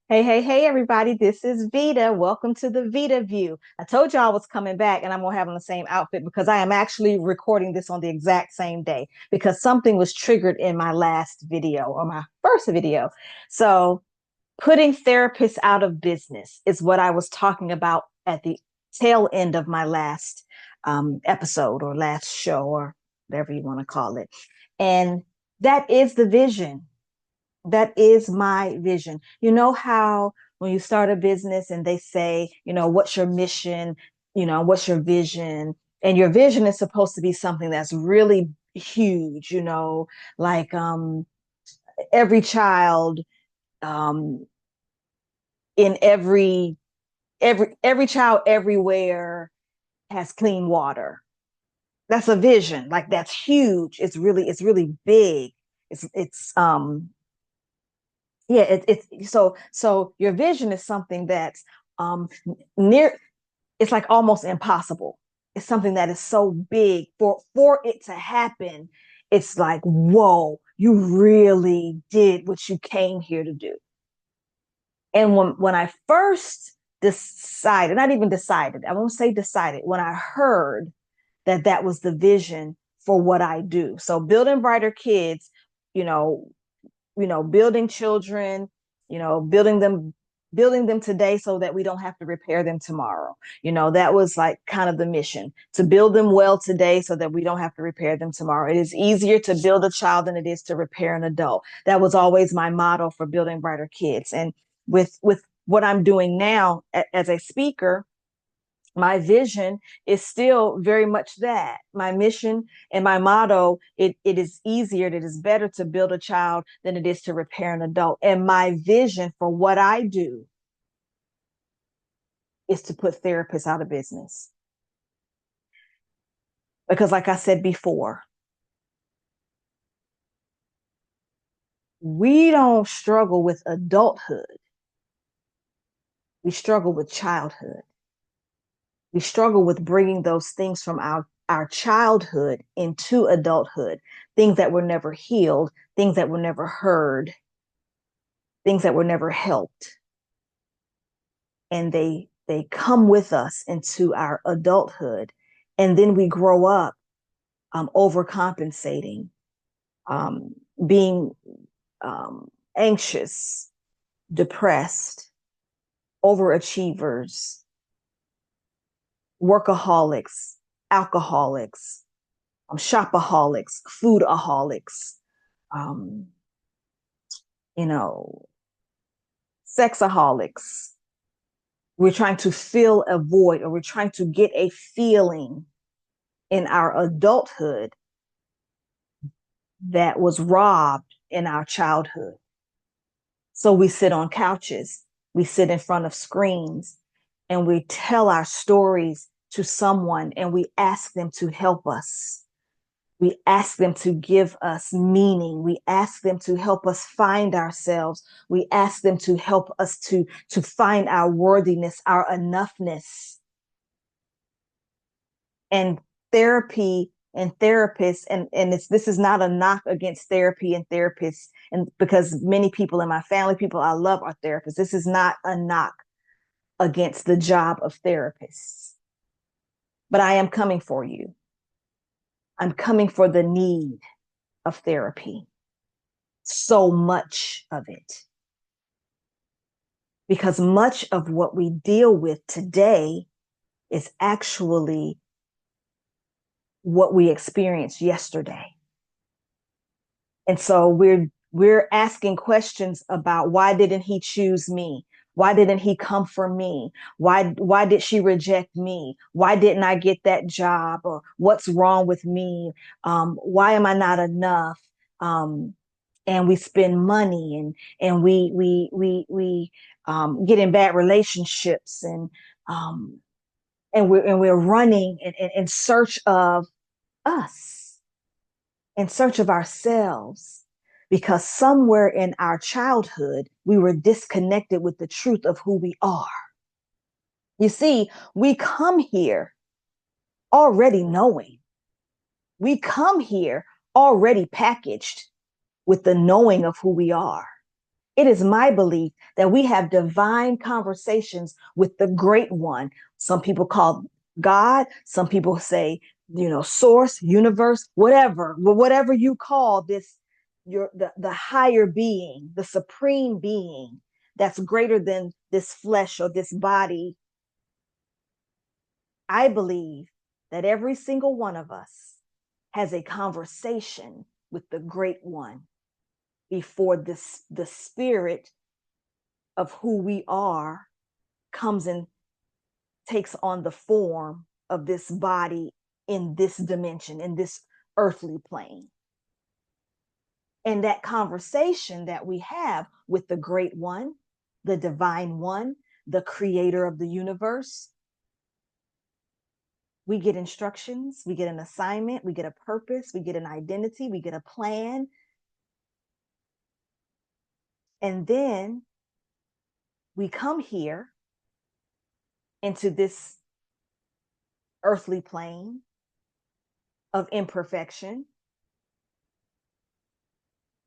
Hey, hey, hey, everybody. This is Vita. Welcome to the Vita View. I told you I was coming back and I'm going to have on the same outfit because I am actually recording this on the exact same day because something was triggered in my last video or my first video. So, putting therapists out of business is what I was talking about at the tail end of my last episode or last show or whatever you want to call it. And that is the vision. That is my vision. You know how when you start a business and they say, what's your mission? What's your vision? And your vision is supposed to be something that's really huge, like every child um in every child everywhere has clean water. That's a vision. Like that's huge. It's really big. It's yeah, it's so your vision is something that's um near, it's like almost impossible. It's something that is so big for it to happen. It's like, whoa, you really did what you came here to do. And when I first decided, not even decided, I won't say decided, when I heard that that was the vision for what I do. So building brighter kids, you know, building children, building them today so that we don't have to repair them tomorrow. That was like kind of the mission, to build them well today so that we don't have to repair them tomorrow. It is easier to build a child than it is to repair an adult. That was always my motto for building brighter kids. And with what I'm doing now as a speaker, my vision is still very much that. My mission and my motto, it is easier, it is better to build a child than it is to repair an adult. And my vision for what I do is to put therapists out of business. Because like I said before, we don't struggle with adulthood. We struggle with childhood. We struggle with bringing those things from our childhood into adulthood, things that were never healed, things that were never heard, things that were never helped. And they come with us into our adulthood. And then we grow up overcompensating, um, being anxious, depressed, overachievers, workaholics, alcoholics, shopaholics, foodaholics, um, you know, sexaholics. We're trying to fill a void, or we're trying to get a feeling in our adulthood that was robbed in our childhood. So we sit on couches, we sit in front of screens, and we tell our stories to someone and we ask them to help us. We ask them to give us meaning. We ask them to help us find ourselves. We ask them to help us to find our worthiness, our enoughness. And therapy and therapists, and this is not a knock against therapy and therapists, and because many people in my family, people I love, are therapists. This is not a knock against the job of therapists. But I am coming for you. I'm coming for the need of therapy. So much of it. Because much of what we deal with today is actually what we experienced yesterday. And so we're asking questions about, why didn't he choose me? Why didn't he come for me? Why did she reject me? Why didn't I get that job? Or what's wrong with me? Why am I not enough? And we spend money, and we get in bad relationships, um, and we're running in search of us, in search of ourselves, because somewhere in our childhood, we were disconnected with the truth of who we are. You see, we come here already knowing, we come here already packaged with the knowing of who we are. It is my belief that we have divine conversations with the great one. Some people call God, some people say, source, universe, whatever you call this, the higher being, the supreme being that's greater than this flesh or this body. I believe that every single one of us has a conversation with the great one before the spirit of who we are comes and takes on the form of this body in this dimension, in this earthly plane. And that conversation that we have with the great one, the divine one, the creator of the universe, we get instructions, we get an assignment, we get a purpose, we get an identity, we get a plan. And then we come here into this earthly plane of imperfection.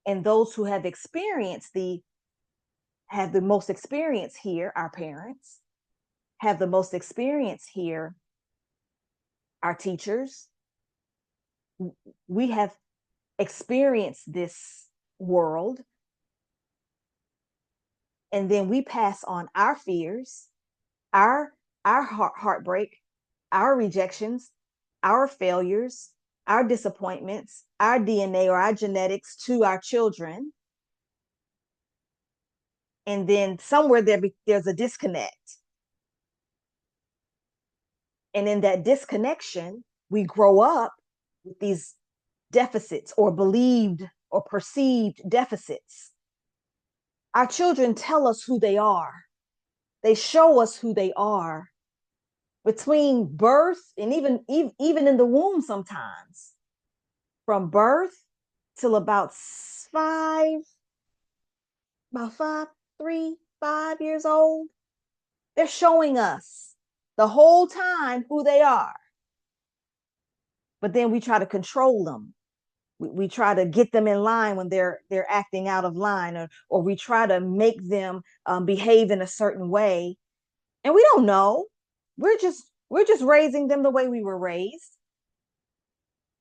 And those who have the most experience here, our parents, have the most experience here, our teachers. We have experienced this world. And then we pass on our fears, our heartbreak, our rejections, our failures, our disappointments, our DNA or our genetics to our children. And then somewhere there's a disconnect. And in that disconnection, we grow up with these deficits or believed or perceived deficits. Our children tell us who they are. They show us who they are between birth and even in the womb sometimes. From birth till about 3, 5 years old, they're showing us the whole time who they are. But then we try to control them. We try to get them in line when they're acting out of line, or we try to make them behave in a certain way. And we don't know. We're just raising them the way we were raised,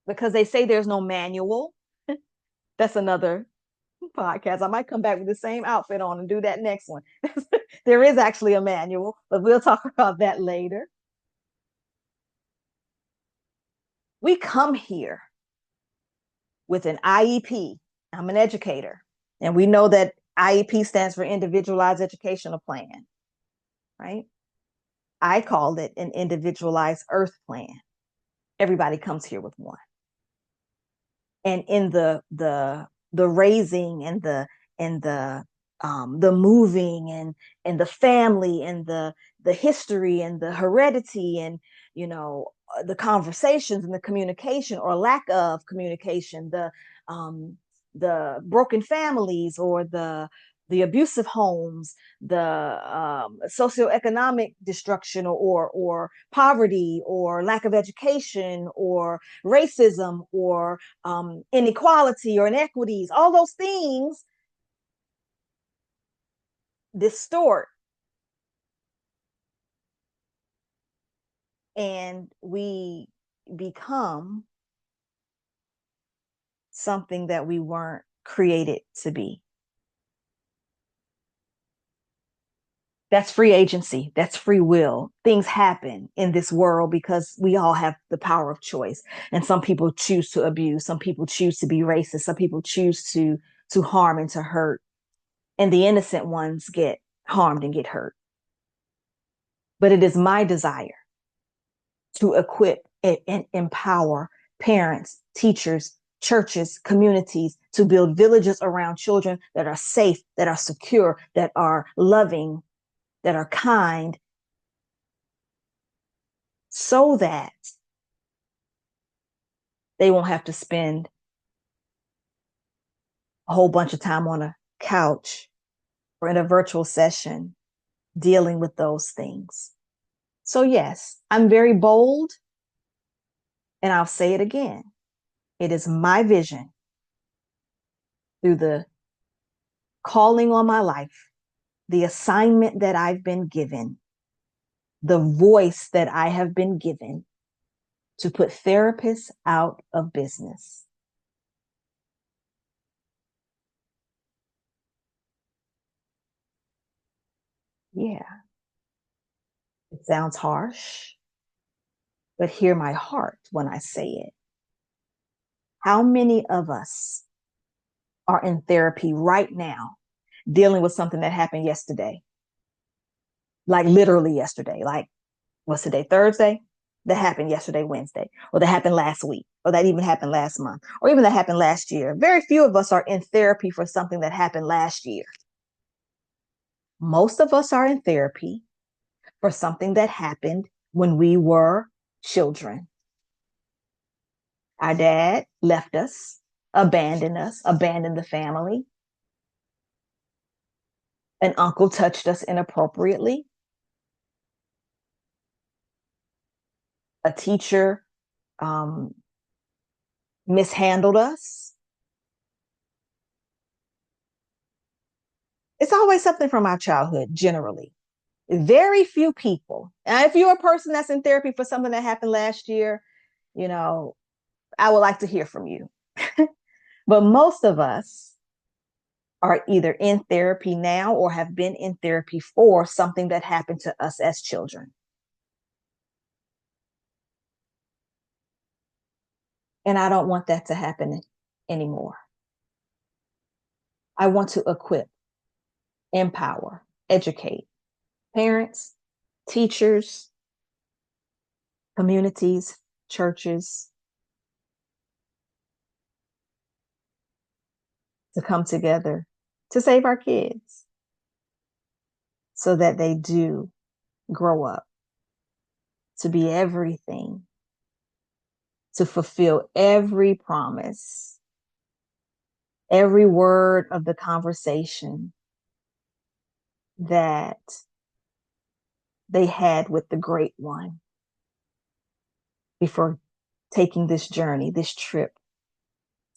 because they say there's no manual. That's another podcast. I might come back with the same outfit on and do that next one. There is actually a manual, but we'll talk about that later. We come here with an IEP. I'm an educator, and we know that IEP stands for Individualized Educational Plan, right? I called it an Individualized Earth Plan. Everybody comes here with one. And in the raising and the moving and the family and the history and the heredity and the conversations and the communication or lack of communication, the broken families or the abusive homes, the socioeconomic destruction or poverty or lack of education or racism or inequality or inequities, all those things distort. And we become something that we weren't created to be. That's free agency. That's free will. Things happen in this world because we all have the power of choice. And some people choose to abuse. Some people choose to be racist. Some people choose to harm and to hurt. And the innocent ones get harmed and get hurt. But it is my desire to equip and empower parents, teachers, churches, communities to build villages around children that are safe, that are secure, that are loving, that are kind, so that they won't have to spend a whole bunch of time on a couch or in a virtual session dealing with those things. So yes, I'm very bold, and I'll say it again. It is my vision through the calling on my life, the assignment that I've been given, the voice that I have been given to put therapists out of business. Yeah, it sounds harsh, but hear my heart when I say it. How many of us are in therapy right now dealing with something that happened yesterday? Like literally yesterday. Like, what's today? Thursday? That happened yesterday, Wednesday, or that happened last week, or that even happened last month, or even that happened last year. Very few of us are in therapy for something that happened last year. Most of us are in therapy for something that happened when we were children. Our dad left us, abandoned the family. An uncle touched us inappropriately. A teacher mishandled us. It's always something from our childhood, generally. Very few people. And if you're a person that's in therapy for something that happened last year, you know, I would like to hear from you. But most of us are either in therapy now or have been in therapy for something that happened to us as children. And I don't want that to happen anymore. I want to equip, empower, educate parents, teachers, communities, churches to come together to save our kids so that they do grow up to be everything, to fulfill every promise, every word of the conversation that they had with the Great One before taking this journey, this trip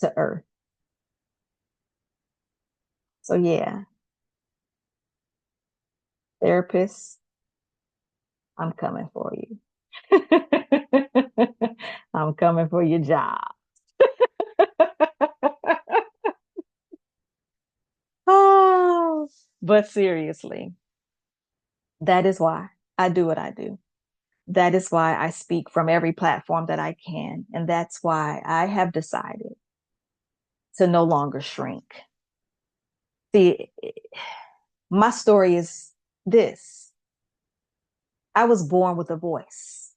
to Earth. So, yeah, therapists, I'm coming for you. I'm coming for your job. Oh, but seriously, that is why I do what I do. That is why I speak from every platform that I can. And that's why I have decided to no longer shrink. See, my story is this: I was born with a voice.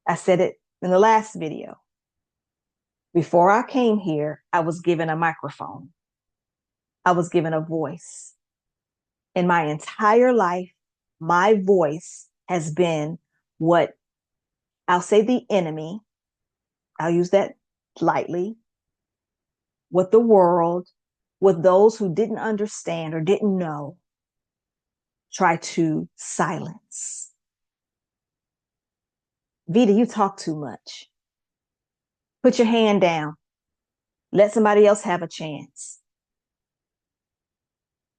I said it in the last video. Before I came here, I was given a microphone, I was given a voice. In my entire life, my voice has been what I'll say the enemy, I'll use that lightly, what the world, what those who didn't understand or didn't know try to silence. Vita, you talk too much. Put your hand down. Let somebody else have a chance.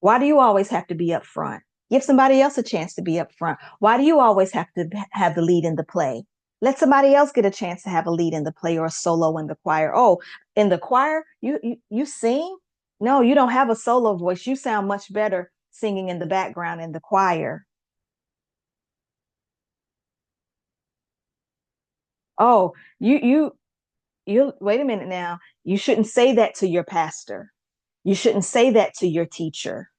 Why do you always have to be up front? Give somebody else a chance to be up front. Why do you always have to have the lead in the play? Let somebody else get a chance to have a lead in the play or a solo in the choir. Oh, in the choir, you sing? No, you don't have a solo voice. You sound much better singing in the background in the choir. Oh, you wait a minute now. You shouldn't say that to your pastor. You shouldn't say that to your teacher.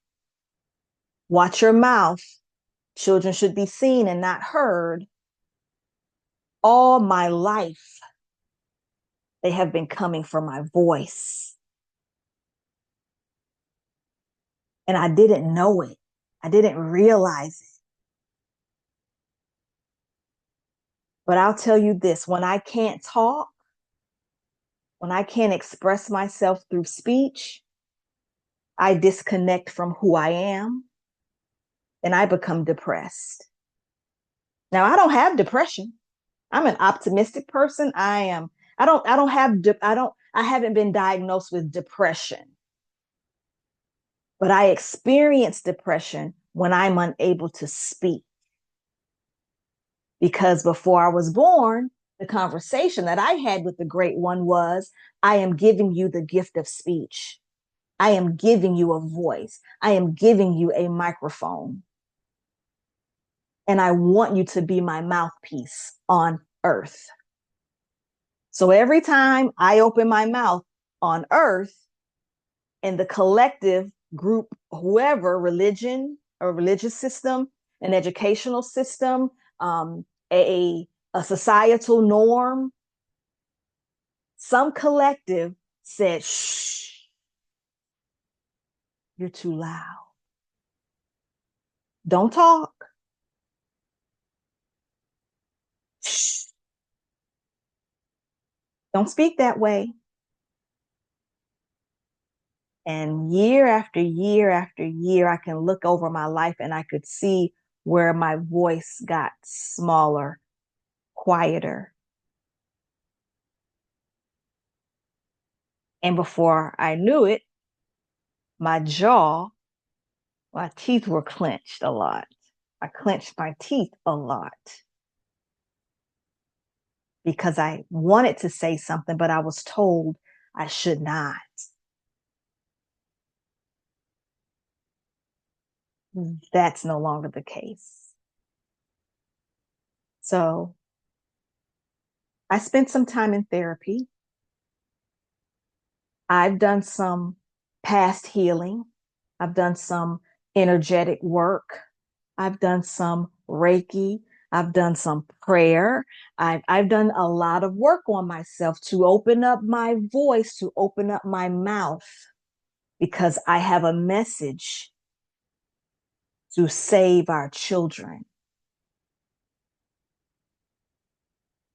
Watch your mouth. Children should be seen and not heard. All my life, they have been coming for my voice. And I didn't know it. I didn't realize it. But I'll tell you this, when I can't talk, when I can't express myself through speech, I disconnect from who I am and I become depressed. Now, I don't have depression. I'm an optimistic person. I haven't been diagnosed with depression. But I experience depression when I'm unable to speak. Because before I was born, the conversation that I had with the great one was, I am giving you the gift of speech. I am giving you a voice. I am giving you a microphone. And I want you to be my mouthpiece on earth. So every time I open my mouth on earth, and the collective group, whoever, religion, a religious system, an educational system, um, a, a societal norm, some collective said, shh, you're too loud. Don't talk. Shh, don't speak that way. And year after year after year, I can look over my life and I could see where my voice got smaller, quieter. And before I knew it, my jaw, my teeth were clenched a lot. I clenched my teeth a lot because I wanted to say something, but I was told I should not. That's no longer the case. So I spent some time in therapy. I've done some past healing. I've done some energetic work. I've done some Reiki. I've done some prayer. I've done a lot of work on myself to open up my voice, to open up my mouth, because I have a message to save our children,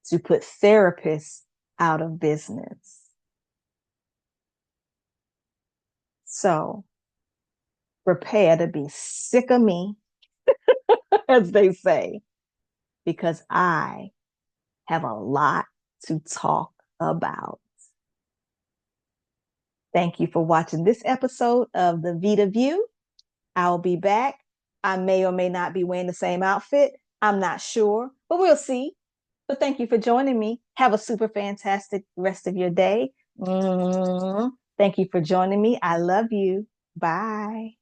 to put therapists out of business. So prepare to be sick of me, as they say, because I have a lot to talk about. Thank you for watching this episode of the Vita View. I'll be back. I may or may not be wearing the same outfit. I'm not sure, but we'll see. So thank you for joining me. Have a super fantastic rest of your day. Thank you for joining me. I love you. Bye.